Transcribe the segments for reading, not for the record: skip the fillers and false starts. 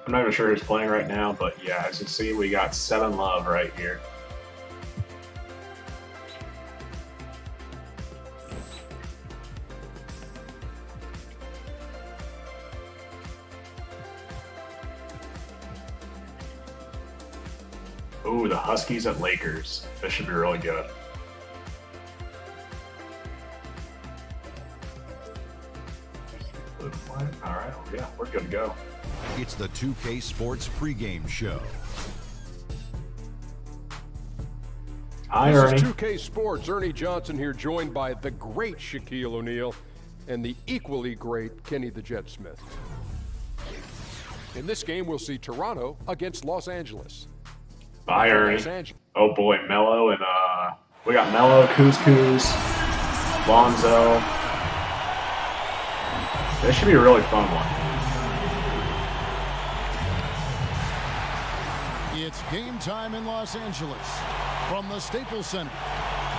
I'm not even sure who's playing right now, but yeah, as you see, we got 7 love right here. Ooh, the Huskies and Lakers. This should be really good. All right, yeah, we're good to go. It's the 2K Sports pregame show. Hi, This Ernie. is 2K Sports. Ernie Johnson here, joined by the great Shaquille O'Neal and the equally great Kenny the Jet Smith. In this game, we'll see Toronto against Los Angeles. Bye, Ernie. Los Angeles. Oh boy, Melo and we got Melo, Couscous, Lonzo. This should be a really fun one. It's game time in Los Angeles from the Staples Center.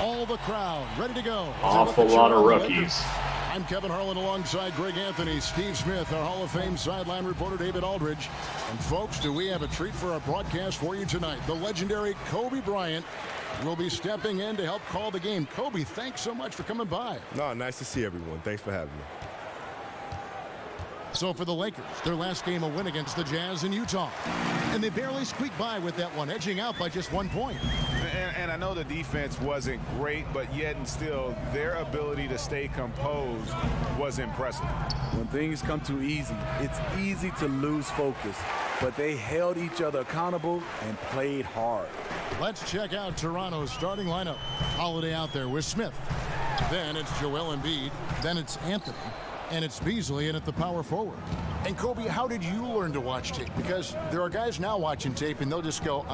All the crowd ready to go. Awful lot of rookies. I'm Kevin Harlan alongside Greg Anthony, Steve Smith, our Hall of Fame sideline reporter David Aldridge. And folks, do we have a treat for our broadcast for you tonight? The legendary Kobe Bryant will be stepping in to help call the game. Kobe, thanks so much for coming by. No, nice to see everyone. Thanks for having me. So for the Lakers, their last game a win against the Jazz in Utah. And they barely squeaked by with that one, edging out by just 1 point. And I know the defense wasn't great, but yet and still, their ability to stay composed was impressive. When things come too easy, it's easy to lose focus. But they held each other accountable and played hard. Let's check out Toronto's starting lineup. Holiday out there with Smith. Then it's Joel Embiid. Then it's Anthony. And it's Beasley in at the power forward. And Kobe, how did you learn to watch tape? Because there are guys now watching tape and they'll just go,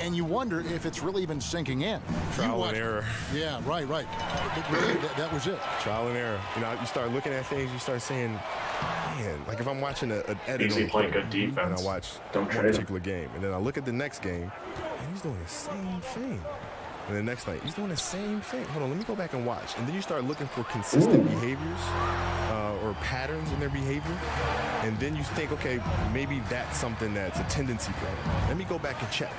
and you wonder if it's really even sinking in. Trial and error. Yeah, right. But really, that was it. Trial and error. You know, you start looking at things, you start saying, man, like if I'm watching an edit Easy on playing play, good defense. and I watch Don't one trade him. particular game, and then I look at the next game, and he's doing the same thing. And the next night, he's doing the same thing. Hold on, let me go back and watch. And then you start looking for consistent behaviors or patterns in their behavior. And then you think, okay, maybe that's something that's a tendency for him. Let me go back and check.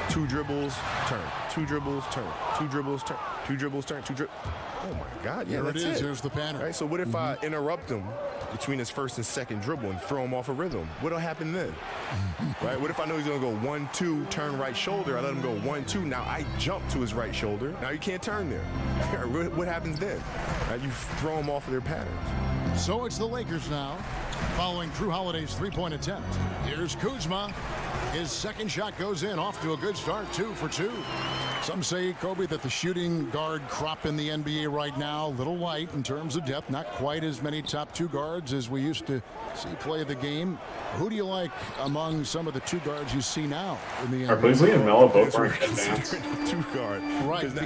2 dribbles, turn. 2 dribbles, turn. 2 dribbles, turn. 2 dribbles, turn. 2 dribbles. Oh, my God. Yeah, There it that's is. it. There's the pattern. Right, so what if I interrupt him between his first and second dribble and throw him off a rhythm? What'll happen then? Right? What if I know he's going to go 1-2, turn right shoulder? I let him go 1-2. Now I jump to his right shoulder. Now you can't turn there. What happens then? Right? You throw him off of their patterns. So it's the Lakers now, following Drew Holiday's 3-point attempt. Here's Kuzma. His second shot goes in, off to a good start, 2 for 2. Some say, Kobe, that the shooting guard crop in the NBA right now, a little light in terms of depth, not quite as many top 2 guards as we used to see play the game. Who do you like among some of the 2 guards you see now in the NBA? Are Beasley and Melo both wearing Considered headbands? a 2 guard. Right, now, because they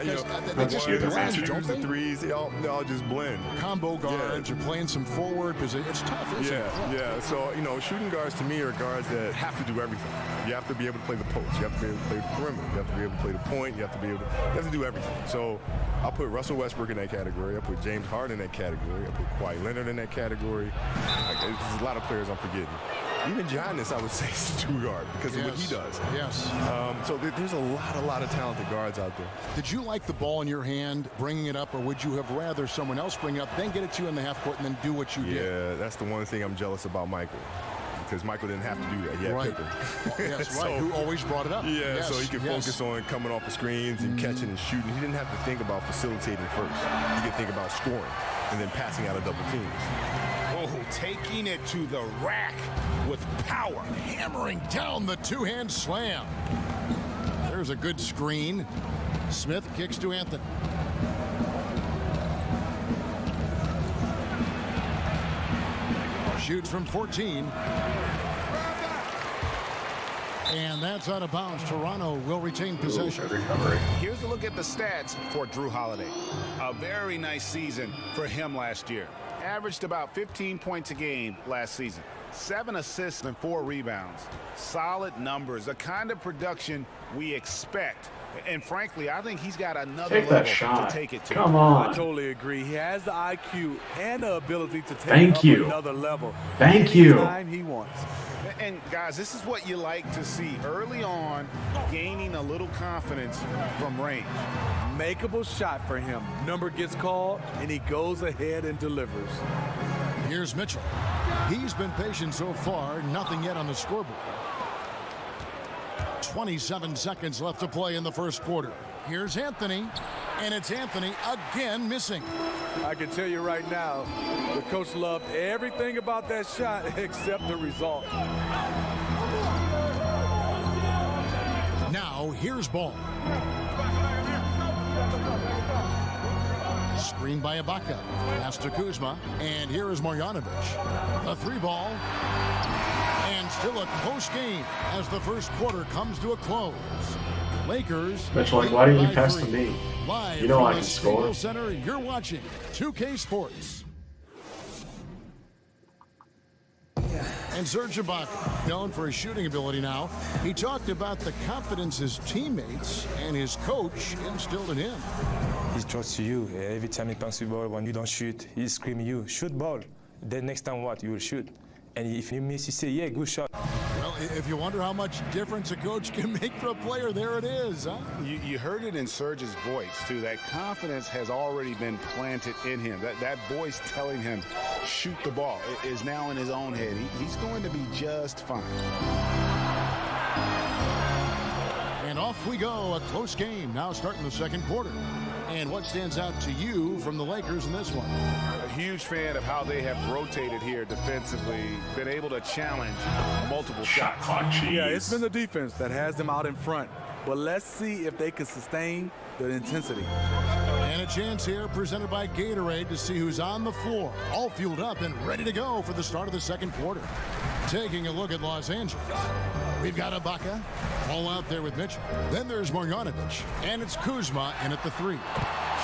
that's just cute. blend, That's the don't 2s they? and 3s, they all just blend. Combo guards are playing some forward position. It's tough, isn't it? Yeah. So, you know, shooting guards to me are guards that have to do everything. You have to be able to play the post. You have to be able to play the perimeter. You have to be able to play the point. You have to do everything. So I'll put Russell Westbrook in that category. I'll put James Harden in that category. I'll put Kawhi Leonard in that category. There's a lot of players I'm forgetting. Even Giannis, I would say, is a 2 guard because of what he does. Yes. So there's a lot of talented guards out there. Did you like the ball in your hand, bringing it up, or would you have rather someone else bring it up, then get it to you in the half court, and then do what you did? Yeah, that's the one thing I'm jealous about Michael. Because Michael didn't have to do that. Yeah, Right. Yes, So- right. Who always brought it up. Yeah, Yes, so he could yes. focus on coming off the screens and catching and shooting. He didn't have to think about facilitating first. He could think about scoring and then passing out of double teams. Oh, taking it to the rack with power. Hammering down the 2-hand slam. There's a good screen. Smith kicks to Anthony. Shoots from 14. And that's out of bounds. Toronto will retain possession. Good recovery. Here's a look at the stats for Drew Holiday. A very nice season for him last year. Averaged about 15 points a game last season. 7 assists and 4 rebounds. Solid numbers, the kind of production we expect And frankly, I think he's got another Take that level shot. to take it to. Come I on. totally agree. He has the IQ and the ability to take Thank it up you. another level. Thank you. Anytime he wants. And guys, this is what you like to see early on, gaining a little confidence from range. Makeable shot for him. Number gets called, and he goes ahead and delivers. Here's Mitchell. He's been patient so far. Nothing yet on the scoreboard. 27 seconds left to play in the first quarter. Here's Anthony. And it's Anthony again missing. I can tell you right now, the coach loved everything about that shot except the result. Now here's Ball. Screen by Ibaka. Pass to Kuzma. And here is Marjanovic. The three ball. And still a close game as the first quarter comes to a close. Lakers. Mitchell, like, why didn't you by pass to 3. me? Live You know from I the can score. Staples Center, you're watching 2K Sports. And Serge Ibaka, known for his shooting ability now, he talked about the confidence his teammates and his coach instilled in him. He trusts you. Every time he comes to the ball, when you don't shoot, he's screaming you, shoot ball. Then next time what? You will shoot. And if you miss, you say, yeah, good shot. Well, if you wonder how much difference a coach can make for a player, there it is, huh? You heard it in Serge's voice, too. That confidence has already been planted in him. That voice telling him, shoot the ball, is now in his own head. He's going to be just fine. And off we go, a close game now starting the second quarter. And what stands out to you from the Lakers in this one? A huge fan of how they have rotated here defensively, been able to challenge multiple Shot shots. clock, cheese. Yeah, it's been the defense that has them out in front. But let's see if they can sustain the intensity. And a chance here presented by Gatorade to see who's on the floor, all fueled up and ready to go for the start of the second quarter. Taking a look at Los Angeles. We've got Ibaka all out there with Mitchell. Then there's Marjanovic, and it's Kuzma in at the three.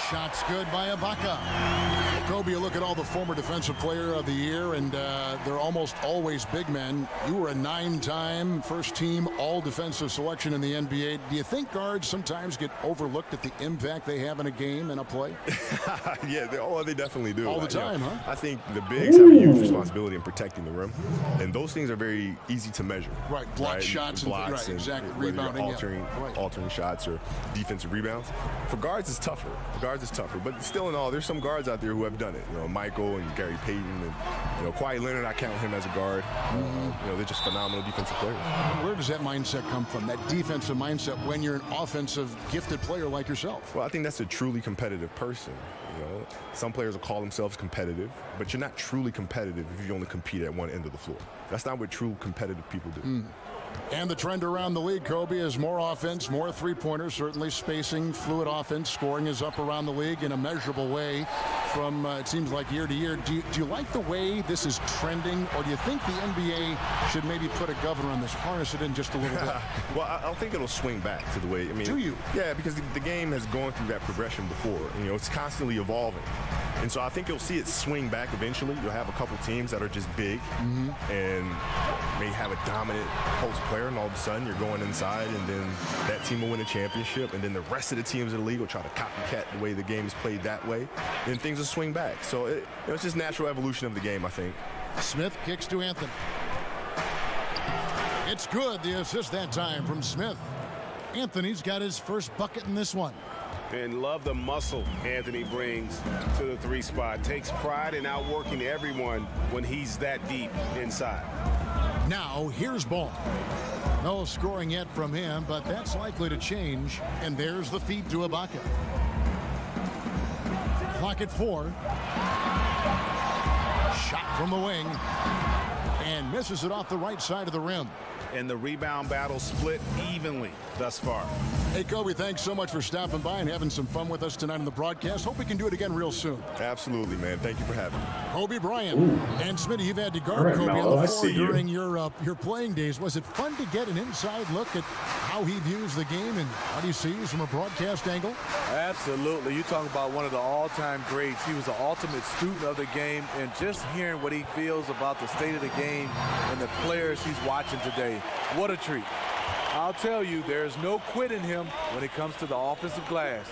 Shots good by Ibaka. Kobe, you look at all the former defensive player of the year, and they're almost always big men. You were a 9-time first-team all-defensive selection in the NBA. Do you think guards sometimes get overlooked at the impact they have in a game and a play? Yeah, they definitely do. All the time, Yeah. huh? I think the bigs have a huge responsibility in protecting the rim, and those things are very easy to measure. Right, block shots and blocks right, exactly. whether you're Rebounding, yeah. Right. altering shots or defensive rebounds. For guards, it's tougher. But still in all, there's some guards out there who have done it. You know, Michael and Gary Payton, and Kawhi Leonard. I count him as a guard. They're just phenomenal defensive players. Where does that mindset come from? That defensive mindset when you're an offensive gifted player like yourself? Well, I think that's a truly competitive person. Some players will call themselves competitive, but you're not truly competitive if you only compete at one end of the floor. That's not what true competitive people do. And the trend around the league, Kobe, is more offense, more three-pointers, certainly spacing, fluid offense. Scoring is up around the league in a measurable way from, it seems like, year to year. Do you like the way this is trending, or do you think the NBA should maybe put a governor on this, harness it in just a little bit? Well, I don't think it'll swing back to the way, Do you? Yeah, because the game has gone through that progression before. It's constantly evolving. And so I think you'll see it swing back eventually. You'll have a couple teams that are just big and may have a dominant post player, and all of a sudden you're going inside, and then that team will win a championship, and then the rest of the teams in the league will try to copycat the way the game is played that way. Then things will swing back. So it's just natural evolution of the game, I think. Smith kicks to Anthony. It's good, the assist that time from Smith. Anthony's got his first bucket in this one. And love the muscle Anthony brings to the three spot. Takes pride in outworking everyone when he's that deep inside. Now, here's Ball. No scoring yet from him, but that's likely to change. And there's the feed to Ibaka. Clock at 4. Shot from the wing. And misses it off the right side of the rim. And the rebound battle split evenly thus far. Hey, Kobe, thanks so much for stopping by and having some fun with us tonight on the broadcast. Hope we can do it again real soon. Absolutely, man. Thank you for having me. Kobe Bryant. And Smitty, you've had to guard All right, Kobe Mello, on I the floor see you. during your playing days. Was it fun to get an inside look at how he views the game and how do you see it from a broadcast angle? Absolutely. You talk about one of the all-time greats. He was the ultimate student of the game, and just hearing what he feels about the state of the game and the players he's watching today. What a treat. I'll tell you, there's no quit in him when it comes to the offensive glass.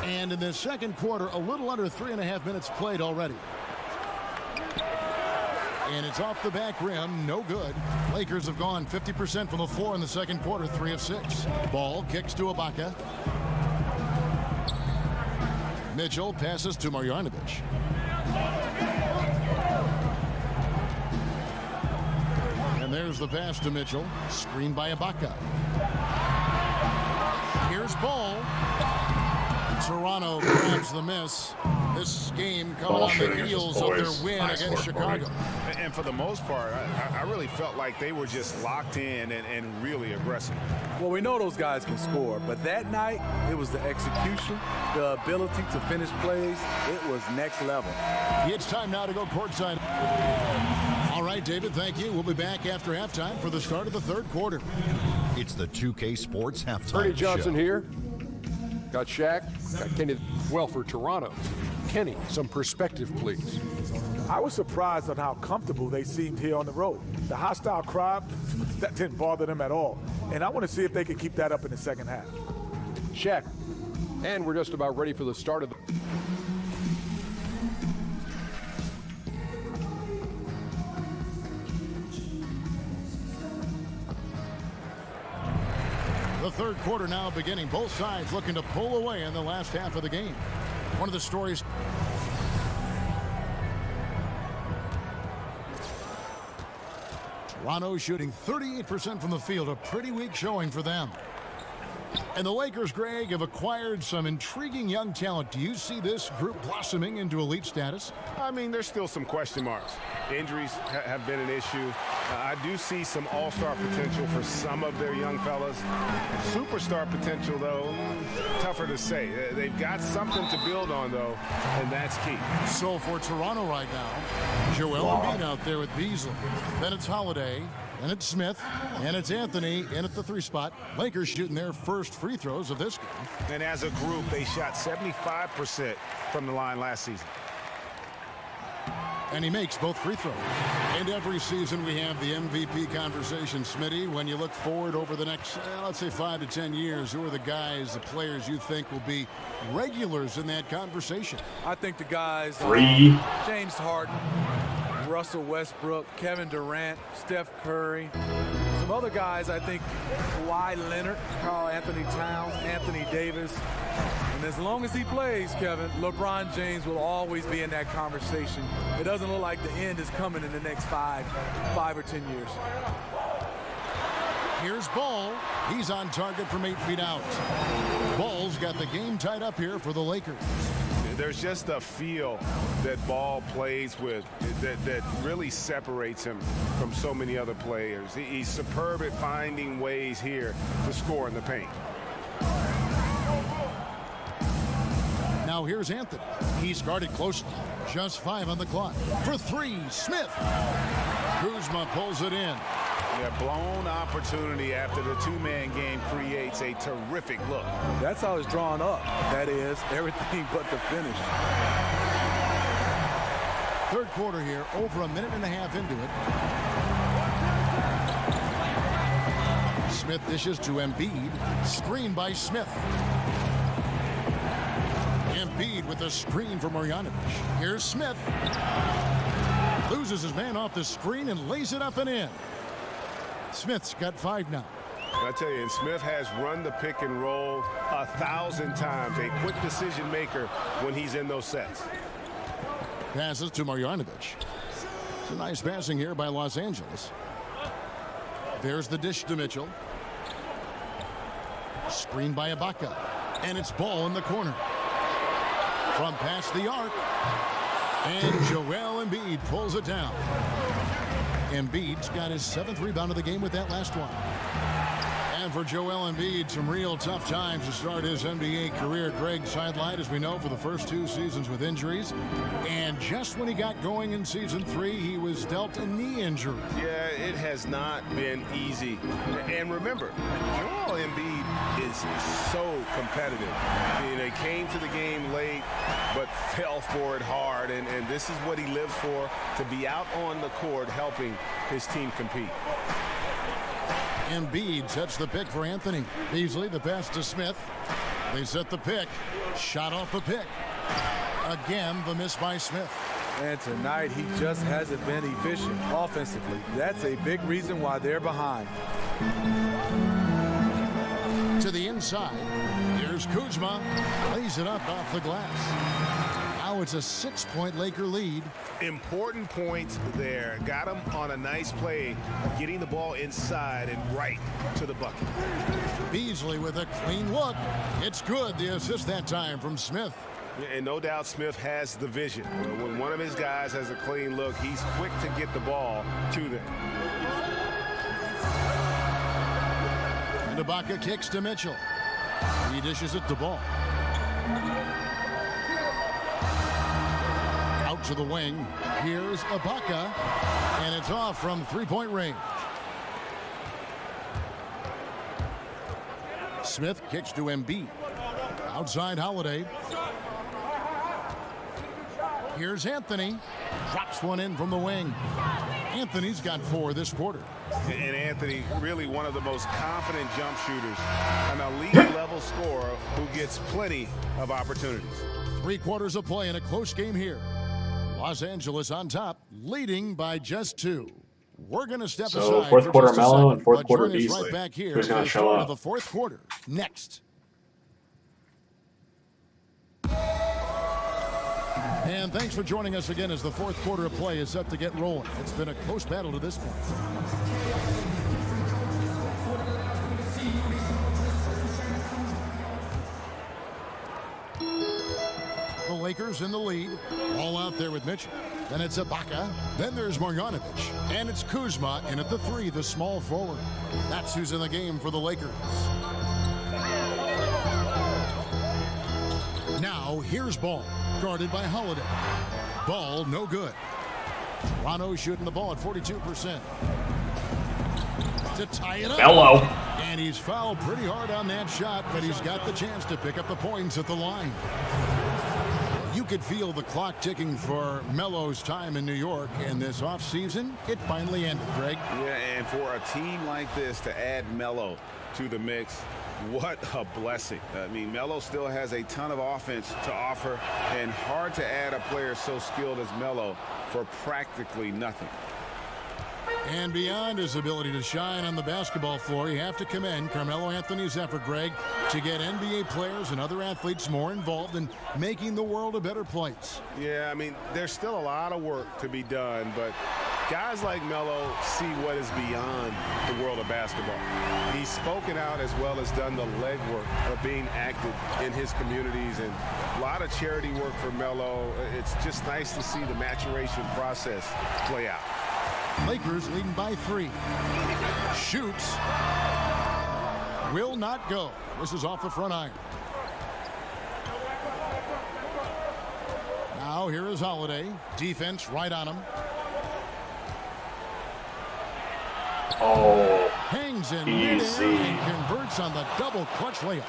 And in the second quarter, a little under 3.5 minutes played already. And it's off the back rim, no good. Lakers have gone 50% from the floor in the second quarter, 3 of 6. Ball kicks to Ibaka. Mitchell passes to Marjanovic. And there's the pass to Mitchell. Screened by Ibaka. Here's Ball. Toronto grabs the miss. This game coming on the heels of their win against Chicago. And for the most part, I really felt like they were just locked in and really aggressive. Well, we know those guys can score, but that night, it was the execution, the ability to finish plays. It was next level. It's time now to go courtside. All right, David, thank you. We'll be back after halftime for the start of the third quarter. It's the 2K Sports Halftime Ernie Johnson Show. here. Got Shaq, got Kenny. Well, for Toronto. Kenny, some perspective, please. I was surprised on how comfortable they seemed here on the road. The hostile crowd, that didn't bother them at all. And I want to see if they can keep that up in the second half. Shaq. And we're just about ready for the start of the... The third quarter now beginning. Both sides looking to pull away in the last half of the game. One of the stories. Toronto shooting 38% from the field. A pretty weak showing for them. And the Lakers, Greg, have acquired some intriguing young talent. Do you see this group blossoming into elite status? I mean, there's still some question marks. Injuries have been an issue. I do see some all-star potential for some of their young fellas. Superstar potential, though, tougher to say. They've got something to build on, though, and that's key. So for Toronto right now, Joel Embiid out there with Beasley. Then it's Holiday. And it's Smith, and it's Anthony in at the 3 spot. Lakers shooting their first free throws of this game. And as a group, they shot 75% from the line last season. And he makes both free throws. And every season we have the MVP conversation, Smitty. When you look forward over the next, let's say 5 to 10 years, who are the guys, the players you think will be regulars in that conversation? I think the guys, 3. James Harden, Russell Westbrook, Kevin Durant, Steph Curry. Some other guys, I think Kawhi Leonard, Karl Anthony Towns, Anthony Davis. And as long as he plays, Kevin, LeBron James will always be in that conversation. It doesn't look like the end is coming in the next 5 or 10 years. Here's Ball. He's on target from 8 feet out. Ball's got the game tied up here for the Lakers. There's just a feel that Ball plays with that really separates him from so many other players. He's superb at finding ways here to score in the paint. Now here's Anthony. He's guarded closely. Just 5 on the clock. For 3, Smith. Kuzma pulls it in. Yeah, blown opportunity after the 2-man game creates a terrific look. That's how it's drawn up. That is, everything but the finish. Third quarter here, over 1.5 minutes into it. Smith dishes to Embiid. Screen by Smith. Embiid with a screen for Marjanovic. Here's Smith. Loses his man off the screen and lays it up and in. Smith's got 5 now. I tell you, and Smith has run the pick and roll 1,000 times. A quick decision maker when he's in those sets. Passes to Marjanovic. It's a nice passing here by Los Angeles. There's the dish to Mitchell. Screen by Ibaka. And it's Ball in the corner. From past the arc. And Joel Embiid pulls it down. Embiid's got his 7th rebound of the game with that last one. And for Joel Embiid, some real tough times to start his NBA career. Greg sidelined, as we know, for the first 2 seasons with injuries. And just when he got going in season 3, he was dealt a knee injury. Yeah, it has not been easy. And remember, Joel Embiid is so competitive. He came to the game late, but fell for it hard. And this is what he lives for, to be out on the court helping his team compete. Embiid sets the pick for Anthony. Beasley, the pass to Smith. They set the pick. Shot off the pick. Again, the miss by Smith. And tonight, he just hasn't been efficient offensively. That's a big reason why they're behind. To the inside. Here's Kuzma. Lays it up off the glass. Now it's a 6-point Laker lead. Important points there. Got him on a nice play, getting the ball inside and right to the bucket. Beasley with a clean look. It's good. The assist that time from Smith. And no doubt Smith has the vision. When one of his guys has a clean look, he's quick to get the ball to them. And Ibaka kicks to Mitchell. He dishes it to Ball. Out to the wing. Here's Ibaka. And it's off from 3-point range. Smith kicks to Embiid. Outside Holiday. Here's Anthony. Drops one in from the wing. Anthony's got 4 this quarter. And Anthony, really one of the most confident jump shooters, an elite-level scorer who gets plenty of opportunities. 3 quarters of play in a close game here. Los Angeles on top, leading by just 2. We're going to step aside. Fourth for quarter just a Melo second, and fourth but quarter join us Beasley. right back here Who's going for to the show start up? of the 4th quarter next. And thanks for joining us again as the 4th quarter of play is set to get rolling. It's been a close battle to this point. The Lakers in the lead. All out there with Mitchell. Then it's Ibaka. Then there's Marjanovic. And it's Kuzma in at the 3, the small forward. That's who's in the game for the Lakers. Now here's Ball. Guarded by Holiday. Ball no good. Toronto shooting the ball at 42%. To tie it up. Melo. And he's fouled pretty hard on that shot, but he's got the chance to pick up the points at the line. You could feel the clock ticking for Melo's time in New York, and this offseason, it finally ended, Greg. Yeah, and for a team like this to add Melo to the mix, what a blessing. I mean, Melo still has a ton of offense to offer, and hard to add a player so skilled as Melo for practically nothing. And beyond his ability to shine on the basketball floor, you have to commend Carmelo Anthony's effort, Greg, to get NBA players and other athletes more involved in making the world a better place. Yeah, I mean, there's still a lot of work to be done, but guys like Melo see what is beyond the world of basketball. He's spoken out as well as done the legwork of being active in his communities, and a lot of charity work for Melo. It's just nice to see the maturation process play out. Lakers leading by 3. Shoots. Will not go. This is off the front iron. Now here is Holiday. Defense right on him. Oh, Hangs in easy. midair and converts on the double clutch layup.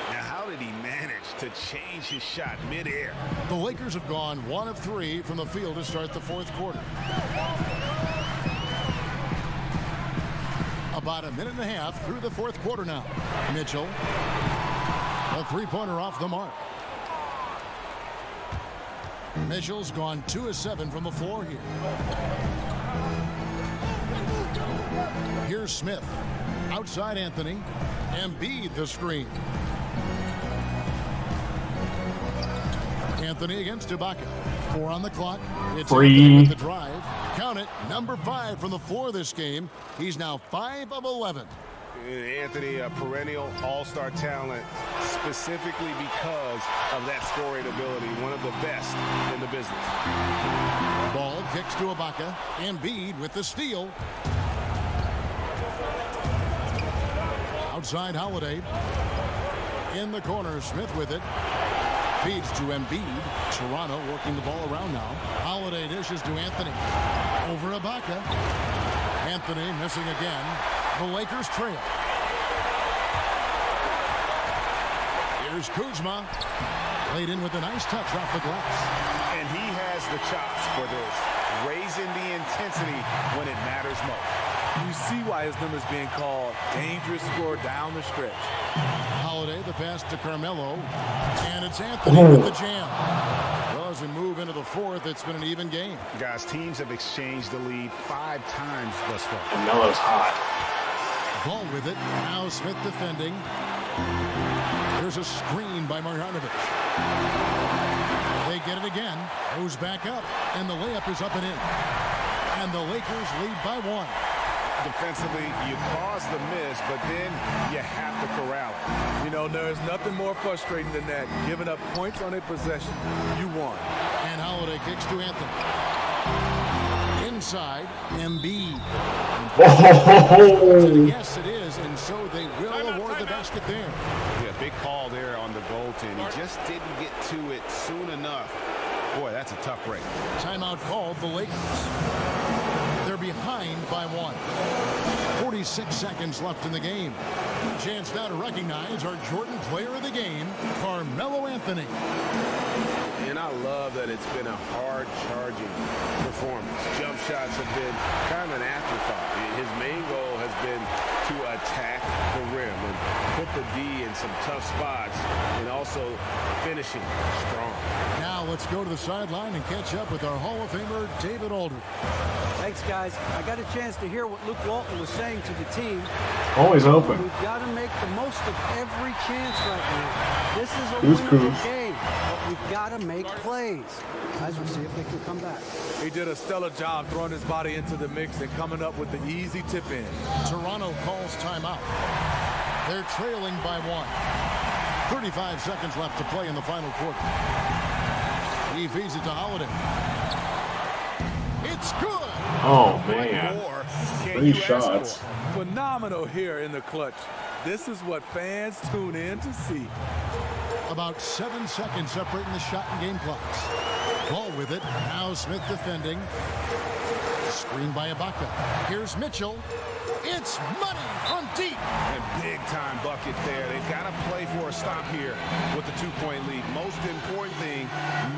Now, how did he manage to change his shot midair? The Lakers have gone 1 of 3 from the field to start the 4th quarter. About a minute and a half through the 4th quarter now. Mitchell. A 3-pointer off the mark. Mitchell's gone 2 of 7 from the floor here. Here's Smith. Outside Anthony. Embiid the screen. Anthony against Ibaka. 4 on the clock. It's Anthony with the drive. Count it. Number 5 from the floor this game. He's now 5 of 11. Anthony, a perennial all-star talent, specifically because of that scoring ability, one of the best in the business. Ball kicks to Ibaka. Embiid with the steal. Outside Holiday. In the corner, Smith with it. Feeds to Embiid. Toronto working the ball around now. Holiday dishes to Anthony. Over Ibaka. Anthony missing again. The Lakers trail. Here's Kuzma. Laid in with a nice touch off the glass. And he has the chops for this. Raising the intensity when it matters most. You see why his number is being called. Dangerous score down the stretch. Holiday, the pass to Carmelo. And it's Anthony with the jam. Well, as we move into the fourth, it's been an even game. Guys, teams have exchanged the lead 5 times thus far. Carmelo's hot. Ball with it. Now Smith defending. There's a screen by Marjanovic. They get it again. Goes back up. And the layup is up and in. And the Lakers lead by 1. Defensively, you cause the miss, but then you have to corral it. You know, there's nothing more frustrating than that. Giving up points on a possession. You won. And Holiday kicks to Anthony. Inside, Embiid. Yes, it is, and so they will award the basket there. Yeah, big call there on the goaltend. He just didn't get to it soon enough. Boy, that's a tough break. Timeout called the Lakers. They're behind by 1. 46 seconds left in the game. Chance now to recognize our Jordan player of the game, Carmelo Anthony. And I love that it's been a hard-charging performance. Jump shots have been kind of an afterthought. His main goal has been to attack the rim and put the D in some tough spots and also finishing strong. Now let's go to the sideline and catch up with our Hall of Famer, David Aldridge. Thanks, guys. I got a chance to hear what Luke Walton was saying to the team. Always open. We've got to make the most of every chance right now. This is a winnable game, but we've got to make plays. Guys, we'll see if they can come back. He did a stellar job throwing his body into the mix and coming up with the easy tip in. Toronto calls timeout. They're trailing by 1. 35 seconds left to play in the final quarter. He feeds it to Holiday. It's good. Oh, man. 3 shots. Phenomenal here in the clutch. This is what fans tune in to see. About 7 seconds separating the shot and game clocks. Ball with it. Now Smith defending. Screen by Ibaka. Here's Mitchell. It's money from deep. And big-time bucket there. They've got to play for a stop here with the 2-point lead. Most important thing,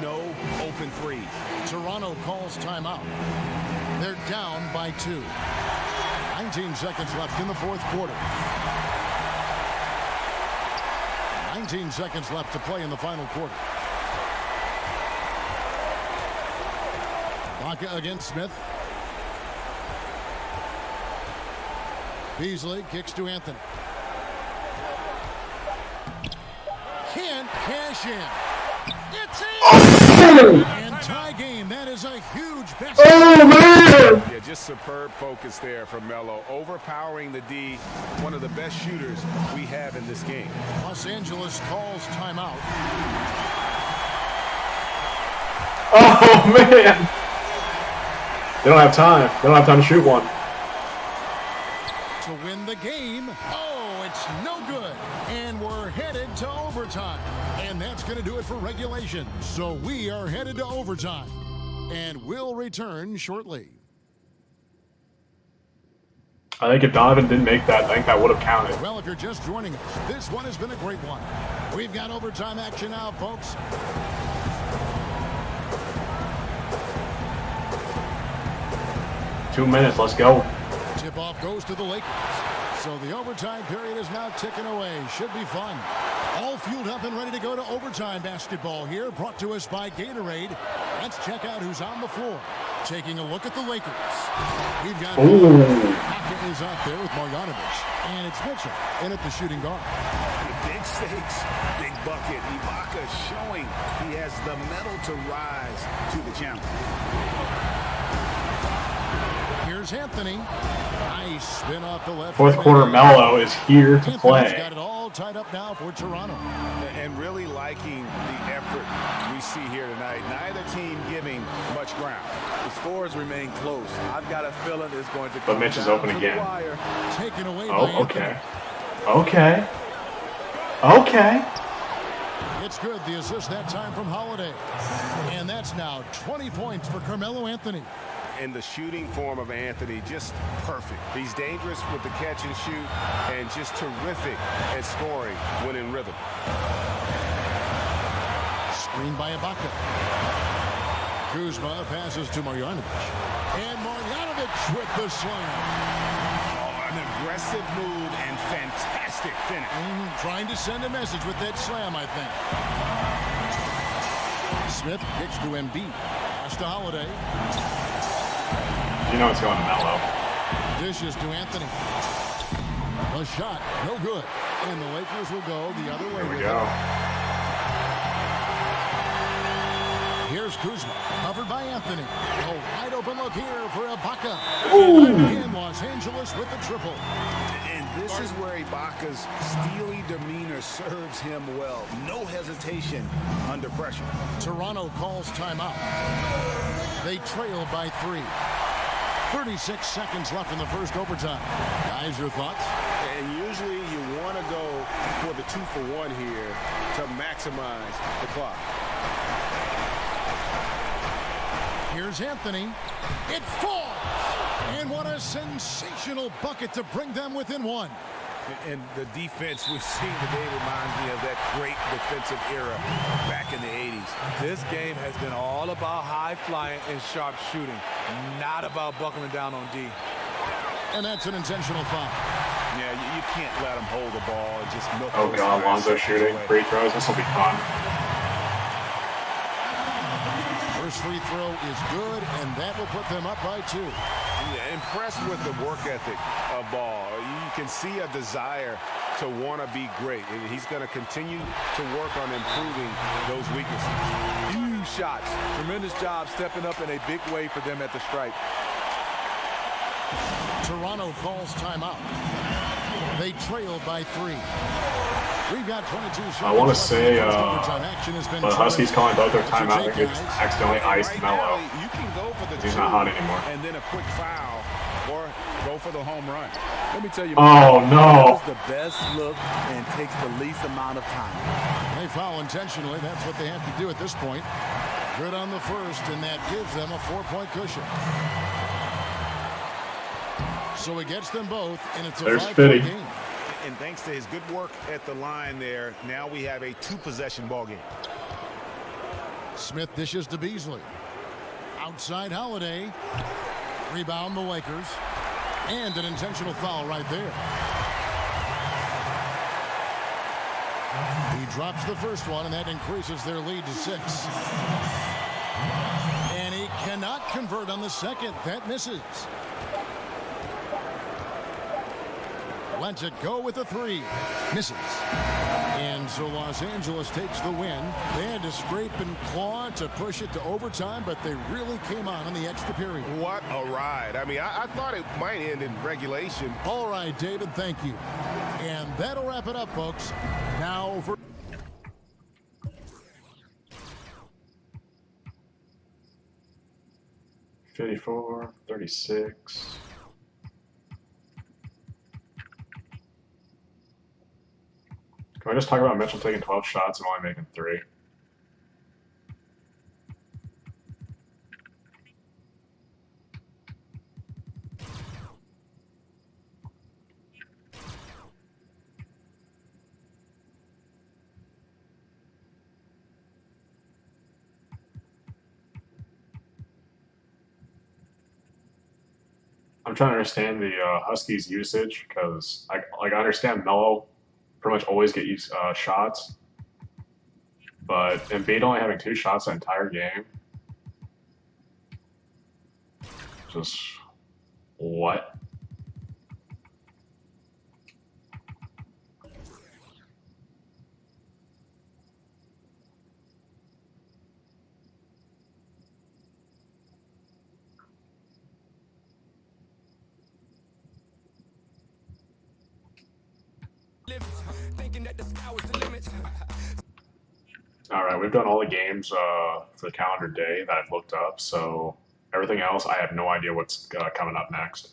no open threes. Toronto calls timeout. They're down by 2. 19 seconds left in the fourth quarter. 19 seconds left to play in the final quarter. Ibaka against Smith. Beasley kicks to Anthony. Can't cash in. It's in! And tie game. That is a huge basket. Oh, man! Yeah, just superb focus there from Melo. Overpowering the D. One of the best shooters we have in this game. Los Angeles calls timeout. Oh, man! They don't have time. They don't have time to shoot one. To win the game. Oh, it's no good. And we're headed to overtime. And that's going to do it for regulation. So we are headed to overtime. And we'll return shortly. I think if Donovan didn't make that, I think that would have counted. Well, if you're just joining us, this one has been a great one. We've got overtime action now, folks. Two minutes, let's go. Tip-off goes to the Lakers. So the overtime period is now ticking away. Should be fun. All fueled up and ready to go to overtime basketball here, brought to us by Gatorade. Let's check out who's on the floor. Taking a look at the Lakers. We've got Ibaka is out there with Marjanovic. And it's Mitchell in at the shooting guard. Big stakes, big bucket. Ibaka showing he has the mettle to rise to the challenge. Here's Anthony. Nice spin off the left. Fourth quarter Melo is here to play. Anthony's got it all tied up now for Toronto. And really liking the effort we see here tonight. Neither team giving much ground. The scores remain close. I've got a feeling it's going to come But Mitch is open again. Taken away by Oh, okay. Okay. Okay. It's good. The assist that time from Holiday. And that's now 20 points for Carmelo Anthony. And the shooting form of Anthony, just perfect. He's dangerous with the catch and shoot and just terrific at scoring when in rhythm. Screen by Ibaka. Kuzma passes to Marjanovic. And Marjanovic with the slam. An aggressive move and fantastic finish. Trying to send a message with that slam, I think. Smith kicks to Embiid. Pass to Holiday. You know it's going to Melo. Dishes to Anthony. A shot, no good. And the Lakers will go the other way. Here we go. Here's Kuzma, covered by Anthony. A wide open look here for Ibaka. And Los Angeles with the triple. And this is where Ibaka's steely demeanor serves him well. No hesitation under pressure. Toronto calls timeout. They trail by 3. 36 seconds left in the first overtime. Guys, your thoughts? And usually you want to go for the 2-for-1 here to maximize the clock. Here's Anthony. It falls! And what a sensational bucket to bring them within 1. And the defense we've seen today reminds me of that great defensive era back in the 80s. This game has been all about high flying and sharp shooting, not about buckling down on D. And that's an intentional foul. Yeah, you can't let them hold the ball and just milk. Oh God, Lonzo shooting free throws. This will be fun. First free throw is good, and that will put them up by 2. Yeah, impressed with the work ethic of Ball. You can see a desire to want to be great. And he's going to continue to work on improving those weaknesses. Huge shots. Tremendous job stepping up in a big way for them at the stripe. Toronto calls timeout. They trail by 3. We've got 22 seconds. I want to say the Huskies calling both their timeout. I think it's accidentally iced Melo. You can go for the He's not hot anymore. and then a quick foul or go for the home run. Let me tell you, oh no! The best look and takes the least amount of time. They foul intentionally. That's what they have to do at this point. Good on the first, and that gives them a 4-point cushion. So it gets them both, and it's a 5-point game. And thanks to his good work at the line there, now we have a 2-possession ball game. Smith dishes to Beasley. Outside Holiday. Rebound the Lakers. And an intentional foul right there. He drops the first one, and that increases their lead to 6. And he cannot convert on the second. That misses. Lets it go with a 3. Misses. And so Los Angeles takes the win. They had to scrape and claw to push it to overtime, but they really came on in the extra period. What a ride. I mean, I thought it might end in regulation. All right, David, thank you. And that'll wrap it up, folks. Now for... $54, $36. Can we just talk about Mitchell taking 12 shots and only making 3? I'm trying to understand the Huskies' usage because I understand Melo pretty much always get shots, but Embiid only having 2 shots the entire game. Just what? All right, we've done all the games for the calendar day that I've looked up, so everything else, I have no idea what's coming up next.